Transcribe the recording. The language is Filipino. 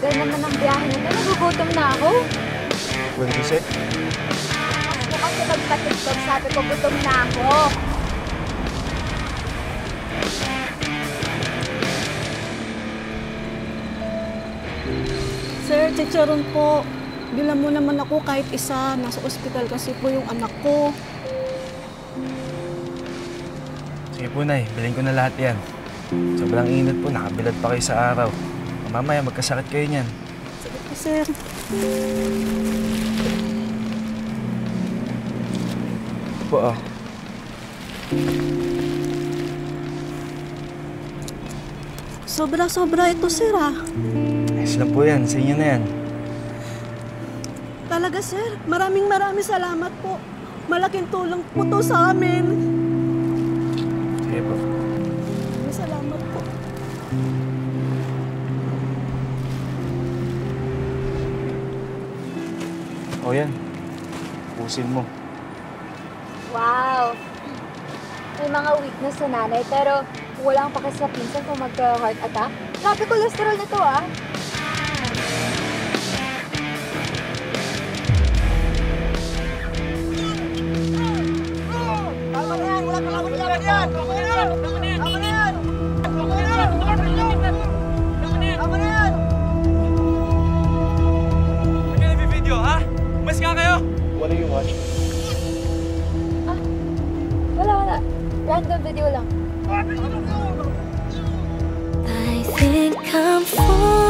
tagal naman ng biyahe na ito. Nagugutom na ako. What did you say? Ako kasi magpa-tiktok, sabi ko gutom na ako. Sir, chicharon po. Bilang mo naman ako kahit isa. Nasa ospital kasi po yung anak ko. Sige po, Nay. Bilhin ko na lahat yan. Sobrang init po. Nakabilad pa kayo sa araw. Mamaya magkasakit kayo niyan. Sige po, sir. Ito po, oh. Sobra-sobra ito, sir, ah. Ayos lang po yan. Sa inyo na yan. Talaga, sir. Maraming salamat po. Malaking tulong po to sa amin. Sige po. Maraming salamat po. O yan. Pusin mo. Wow! May mga weakness sa nanay, pero walang pakas sa pinsan kung magka-heart attack. Grabe cholesterol nito, ah. Tama na yan! Wala ka lang yan! Tama na yan! Tama na yan! Tama na yan! Tama na yan! Tama na yan! Ba't kayo nag-video, ha? Mas ka kayo! What are you watching? Wala. Random video lang. I think I'm falling.